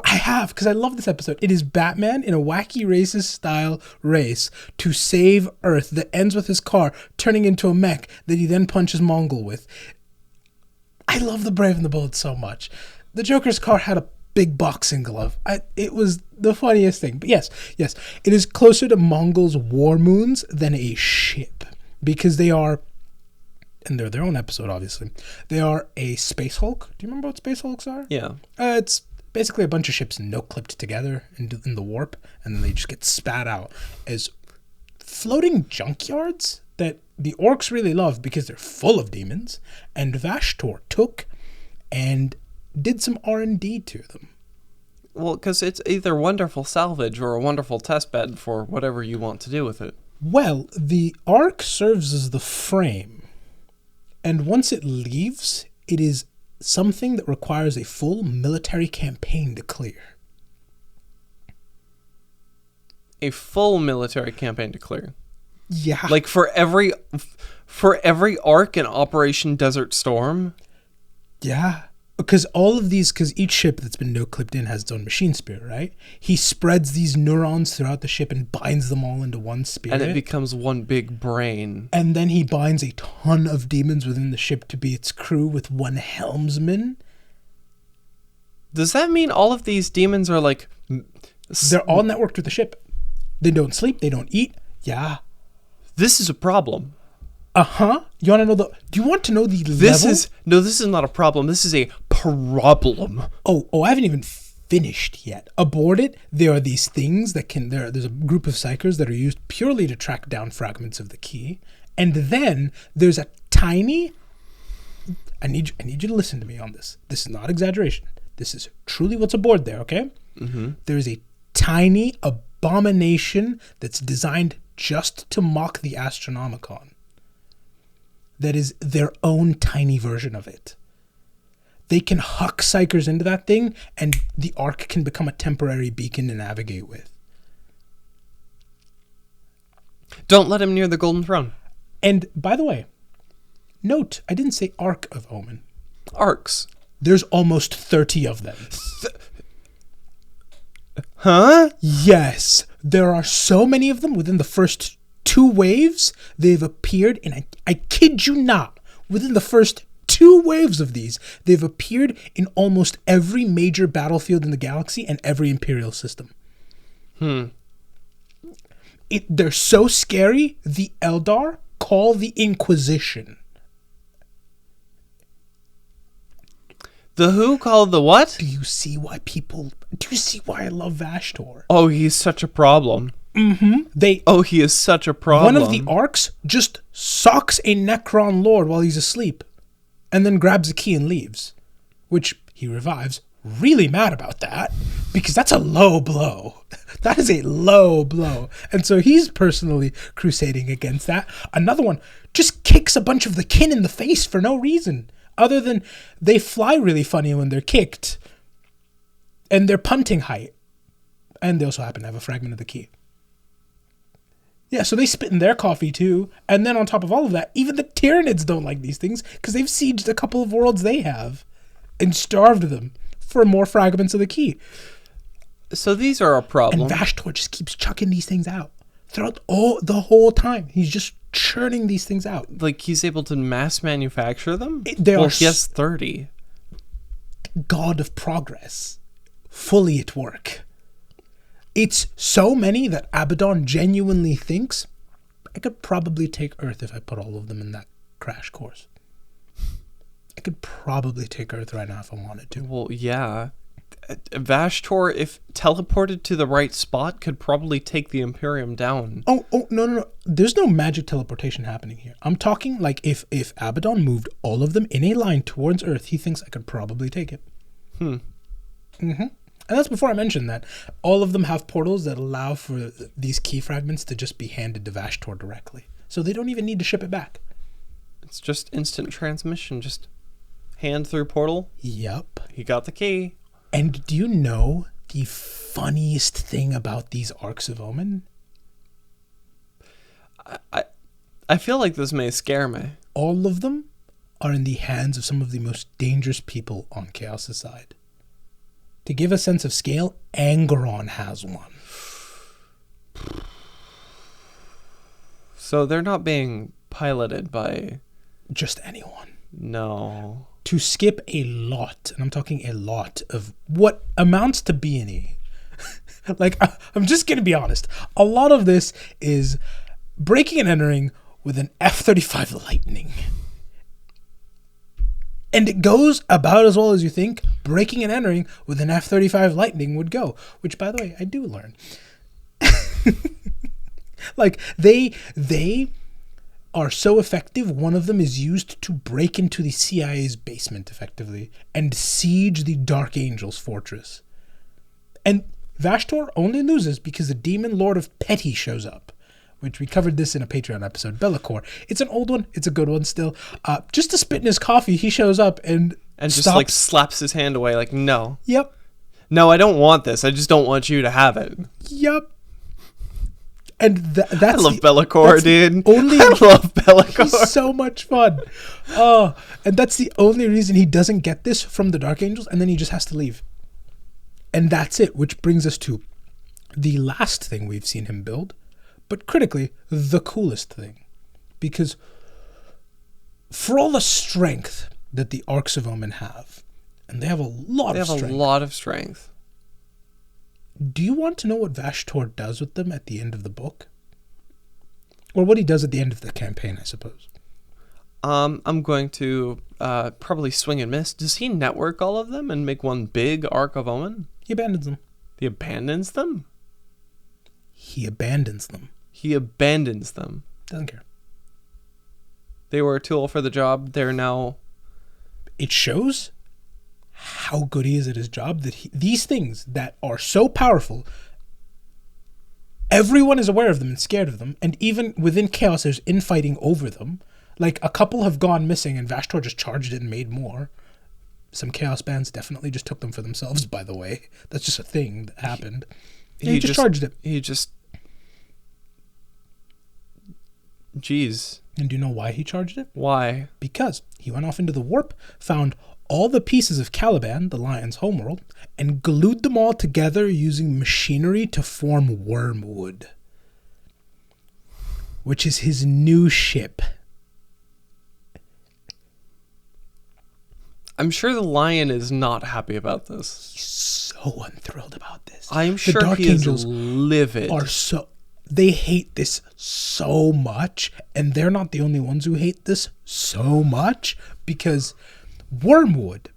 I have, because I love this episode. It is Batman in a wacky racist style race to save Earth that ends with his car turning into a mech that he then punches Mongol with. I love the Brave and the Bold so much. The Joker's car had a big boxing glove. It was the funniest thing. But yes, it is closer to Mongol's war moons than a ship, because they are, and they're their own episode, obviously. They are a space hulk. Do you remember what space hulks are? Yeah. It's basically a bunch of ships no-clipped together in the warp, and then they just get spat out as floating junkyards that the orcs really love because they're full of demons, and Vashtorr took and did some R&D to them. Well, because it's either wonderful salvage or a wonderful testbed for whatever you want to do with it. Well, the Ark serves as the frame, and once it leaves, it is something that requires a full military campaign to clear. A full military campaign to clear. Yeah. Like for every arc in Operation Desert Storm. Yeah. Because each ship that's been no-clipped in has its own machine spirit, right? He spreads these neurons throughout the ship and binds them all into one spirit. And it becomes one big brain. And then he binds a ton of demons within the ship to be its crew with one helmsman. Does that mean all of these demons are like... They're all networked with the ship. They don't sleep. They don't eat. Yeah. This is a problem. Uh-huh. You want to know do you want to know the level? This is not a problem. This is a problem. Oh, I haven't even finished yet. Aboard it, there are these things there's a group of psychers that are used purely to track down fragments of the key. And then there's a tiny... I need you to listen to me on this. This is not exaggeration. This is truly what's aboard there, okay? Mm-hmm. There's a tiny abomination that's designed just to mock the Astronomicon. That is their own tiny version of it. They can huck psychers into that thing, and the Ark can become a temporary beacon to navigate with. Don't let him near the Golden Throne. And, by the way, note, I didn't say Ark of Omen. Arcs. There's almost 30 of them. Huh? Yes, there are so many of them within the first 2 waves. They've appeared, and I kid you not, within the first 2 waves of these, they've appeared in almost every major battlefield in the galaxy and every Imperial system. They're so scary, the Eldar call the Inquisition. The who called the what? Do you see why I love Vashtorr? Oh, he's such a problem. Mm-hmm. He is such a problem. One of the Arks just socks a Necron Lord while he's asleep and then grabs a key and leaves, which he revives, really mad about that because that's a low blow. That is a low blow. And so he's personally crusading against that. Another one just kicks a bunch of the kin in the face for no reason other than they fly really funny when they're kicked and they're punting height. And they also happen to have a fragment of the key. Yeah, so they spit in their coffee too. And then on top of all of that, even the Tyranids don't like these things because they've sieged a couple of worlds they have and starved them for more fragments of the key. So these are a problem. And Vashtorr just keeps chucking these things out throughout the whole time. He's just churning these things out. Like, he's able to mass manufacture them? He has 30. God of progress. Fully at work. It's so many that Abaddon genuinely thinks, I could probably take Earth if I put all of them in that crash course. I could probably take Earth right now if I wanted to. Well, yeah. Vashtorr, if teleported to the right spot, could probably take the Imperium down. Oh, no. There's no magic teleportation happening here. I'm talking like if Abaddon moved all of them in a line towards Earth, he thinks I could probably take it. And that's before I mentioned that all of them have portals that allow for these key fragments to just be handed to Vashtorr directly. So they don't even need to ship it back. It's just instant transmission. Just hand through portal. Yep. He got the key. And do you know the funniest thing about these Arks of Omen? I feel like this may scare me. All of them are in the hands of some of the most dangerous people on Chaos' side. To give a sense of scale, Angeron has one. So they're not being piloted by... just anyone. No. To skip a lot, and I'm talking a lot, of what amounts to B&E. Like, I'm just going to be honest. A lot of this is breaking and entering with an F-35 Lightning. And it goes about as well as you think breaking and entering with an F-35 Lightning would go. Which, by the way, I do learn. Like, they are so effective, one of them is used to break into the CIA's basement, effectively, and siege the Dark Angel's fortress. And Vashtorr only loses because the Demon Lord of Petty shows up, which we covered this in a Patreon episode, Be'lakor. It's an old one. It's a good one still. Just to spit in his coffee, he shows up and just stops. Like slaps his hand away like, no. Yep. No, I don't want this. I just don't want you to have it. Yep. And that's I love Be'lakor, dude. I love Be'lakor. He's so much fun. Oh, and that's the only reason he doesn't get this from the Dark Angels, and then he just has to leave. And that's it, which brings us to the last thing we've seen him build, but critically, the coolest thing. Because for all the strength that the Arks of Omen have, and they have a lot of strength. Do you want to know what Vashtorr does with them at the end of the book? Or what he does at the end of the campaign, I suppose. I'm going to probably swing and miss. Does he network all of them and make one big Ark of Omen? He abandons them. He abandons them? He abandons them. He abandons them. Doesn't care. They were a tool for the job. They're now... It shows how good he is at his job, that these things that are so powerful, everyone is aware of them and scared of them, and even within Chaos there's infighting over them. Like, a couple have gone missing and Vashtorr just charged it and made more. Some Chaos bands definitely just took them for themselves, by the way. That's just a thing that happened. He just charged it. Jeez. And do you know why he charged it? Why? Because he went off into the warp, found all the pieces of Caliban, the lion's homeworld, and glued them all together using machinery to form Wormwood, which is his new ship. I'm sure the lion is not happy about this. He's so unthrilled about this. I'm sure the Dark Angels is livid. They hate this so much, and they're not the only ones who hate this so much, because Wormwood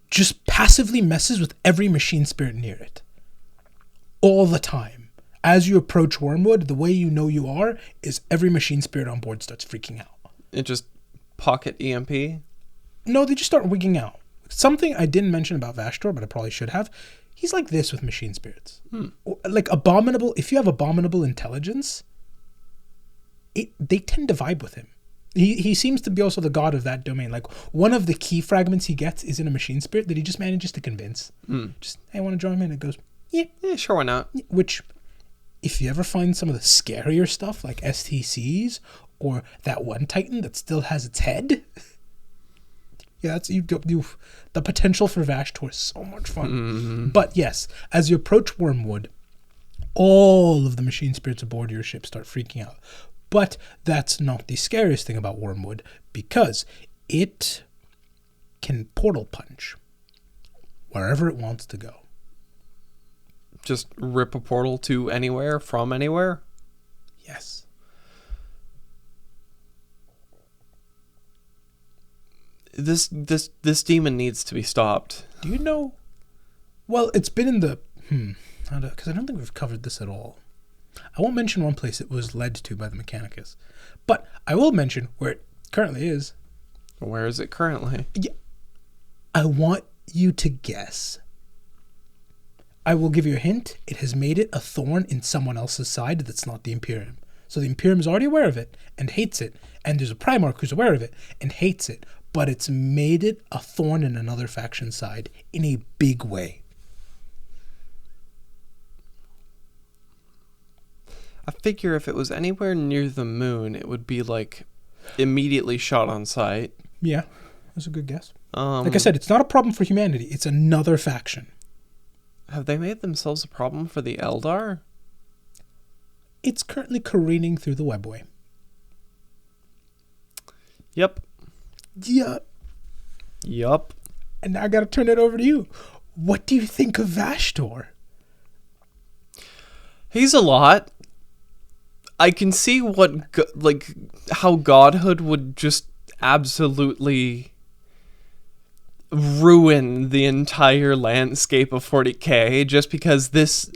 just passively messes with every machine spirit near it. All the time. As you approach Wormwood, the way you know you are is every machine spirit on board starts freaking out. It just pocket EMP? No, they just start wigging out. Something I didn't mention about Vashtorr, but I probably should have. He's like this with machine spirits. Like abominable, if you have abominable intelligence, they tend to vibe with him. He seems to be also the god of that domain. Like, one of the key fragments he gets is in a machine spirit that he just manages to convince. Just, hey, I want to join him in. It goes, yeah, sure, why not? Which, if you ever find some of the scarier stuff, like STCs, or that one Titan that still has its head, Yeah, that's you. The potential for Vashtorr is so much fun. But yes, as you approach Wormwood, all of the machine spirits aboard your ship start freaking out. But that's not the scariest thing about Wormwood, because it can portal punch wherever it wants to go. Just rip a portal to anywhere from anywhere? Yes. This demon needs to be stopped. Do you know? Well, it's been in the because I don't think we've covered this at all. I won't mention one place it was led to by the mechanicus, but I will mention where it currently is. Where is it currently? Yeah, I want you to guess. I will give you a hint. It has made it a thorn in someone else's side that's not the Imperium. So the Imperium is already aware of it and hates it, and there's a Primarch who's aware of it and hates it, but it's made it a thorn in another faction's side in a big way. I figure if it was anywhere near the moon, it would be like immediately shot on sight. Yeah, that's a good guess. Like I said, it's not a problem for humanity. It's another faction. Have they made themselves a problem for the Eldar? It's currently careening through the webway. Yep. Yeah. Yup. And now I gotta turn it over to you. What do you think of Vashtorr? He's a lot. I can see how godhood would just absolutely ruin the entire landscape of 40K just because this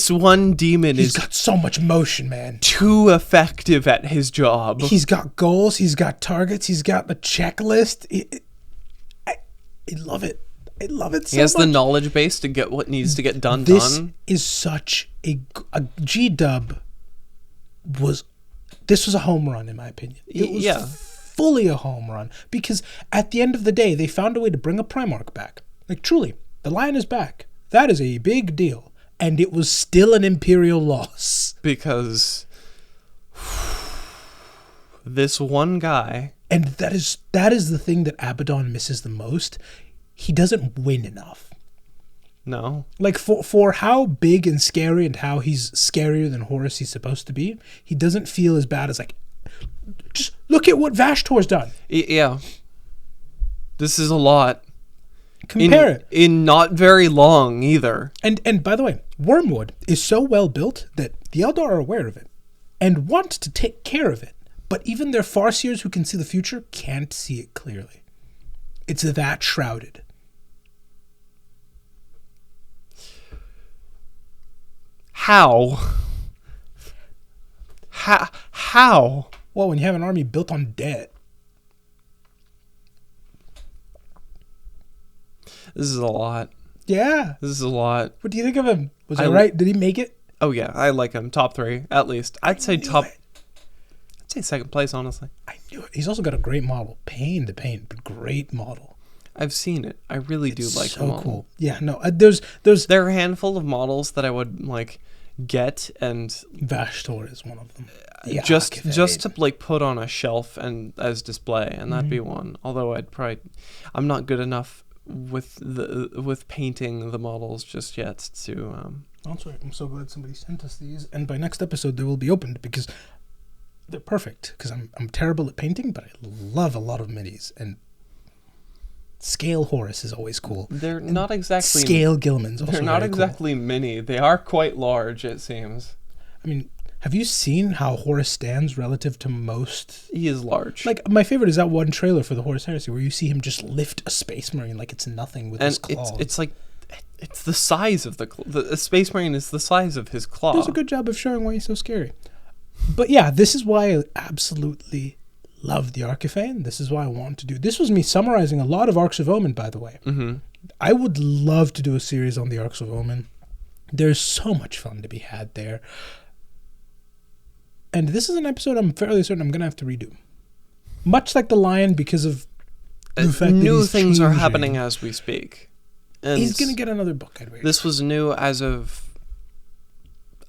one demon He's got so much motion, man. Too effective at his job. He's got goals, he's got targets, he's got the checklist. I love it. I love it so much. He has the knowledge base to get what needs to get done. This is such a G-dub this was a home run in my opinion. It was fully a home run because at the end of the day they found a way to bring a Primarch back. Like truly, the Lion is back. That is a big deal, and it was still an Imperial loss because this one guy, and that is the thing that Abaddon misses the most. He doesn't win enough. No. Like for how big and scary and how he's scarier than Horus he's supposed to be, he doesn't feel as bad as like, just look at what Vashtorr's done. Yeah. This is a lot. Compare it. In not very long either. And by the way, Wormwood is so well built that the Eldar are aware of it and want to take care of it. But even their Farseers who can see the future can't see it clearly. It's that shrouded. How? Well, when you have an army built on debt. This is a lot. Yeah. This is a lot. What do you think of him? Was I right? Did he make it? Oh, yeah. I like him. Top 3, at least. I'd say second place, honestly. I knew it. He's also got a great model. Pain to paint, but great model. I've seen it. I really do like the model. So cool. Yeah, no. There are a handful of models that I would like get, and Vashtorr is one of them. Just to like put on a shelf and as display, and that'd be one. Although I'm not good enough with painting the models just yet to. That's right. I'm so glad somebody sent us these, and by next episode they will be opened because they're perfect. Because I'm terrible at painting, but I love a lot of minis and. Scale Horus is always cool. They're not exactly... Scale Gilman's also They're not very exactly cool. mini. They are quite large, it seems. I mean, have you seen how Horus stands relative to most? He is large. Like, my favorite is that one trailer for the Horus Heresy where you see him just lift a Space Marine like it's nothing with his claw. It's like... It's the size of the Space Marine is the size of his claw. Does a good job of showing why he's so scary. But yeah, this is why I absolutely... love the Arkifane. This is why I want to do. This was me summarizing a lot of Arks of Omen, by the way. Mm-hmm. I would love to do a series on the Arks of Omen. There's so much fun to be had there. And this is an episode I'm fairly certain I'm going to have to redo. Much like the Lion, because of the fact new that things are happening as we speak. And he's going to get another book, Edward. This was new as of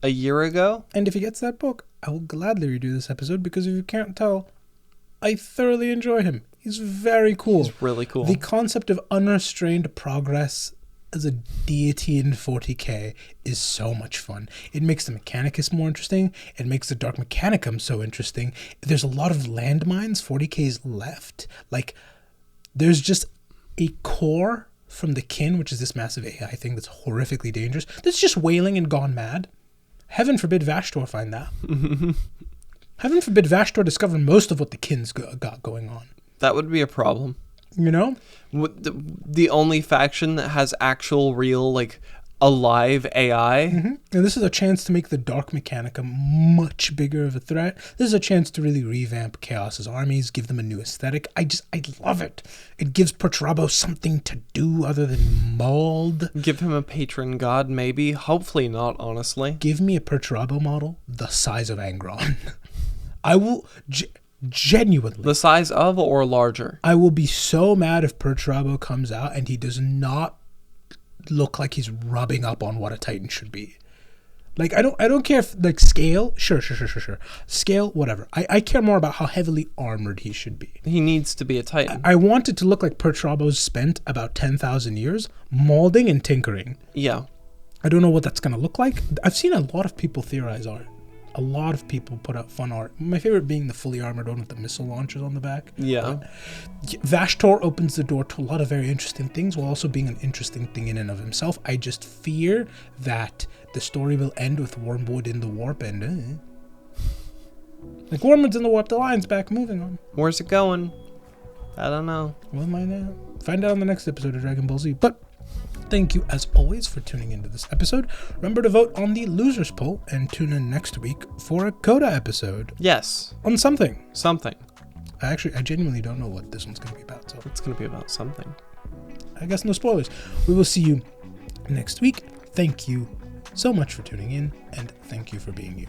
a year ago. And if he gets that book, I will gladly redo this episode because if you can't tell, I thoroughly enjoy him. He's very cool. He's really cool. The concept of unrestrained progress as a deity in 40K is so much fun. It makes the mechanicus more interesting. It makes the dark mechanicum so interesting. There's a lot of landmines 40K's left. Like, there's just a core from the kin, which is this massive AI thing that's horrifically dangerous, that's just wailing and gone mad. Heaven forbid Vashtorr find that. Heaven forbid Vashtorr discover most of what the kin's got going on. That would be a problem. You know? The only faction that has actual, real, like, alive AI. And this is a chance to make the Dark Mechanica much bigger of a threat. This is a chance to really revamp Chaos's armies, give them a new aesthetic. I love it. It gives Perturabo something to do other than mauled. Give him a patron god, maybe. Hopefully not, honestly. Give me a Perturabo model the size of Angron. I will... genuinely. The size of or larger? I will be so mad if Perturabo comes out and he does not look like he's rubbing up on what a Titan should be. Like, I don't care if, like, scale, sure. Scale, whatever. I care more about how heavily armored he should be. He needs to be a Titan. I want it to look like Perturabo's spent about 10,000 years molding and tinkering. Yeah. I don't know what that's going to look like. I've seen a lot of people theorize art. A lot of people put out fun art. My favorite being the fully armored one with the missile launchers on the back. Yeah. But Vashtorr opens the door to a lot of very interesting things while also being an interesting thing in and of himself. I just fear that the story will end with Wormwood in the warp and... like, Wormwood's in the warp, the line's back, moving on. Where's it going? I don't know. We'll find out on the next episode of Dragon Ball Z. But thank you, as always, for tuning into this episode. Remember to vote on the losers poll and tune in next week for a Koda episode. Yes. On something. Something. I genuinely don't know what this one's going to be about. So It's going to be about something. I guess no spoilers. We will see you next week. Thank you so much for tuning in, and thank you for being you.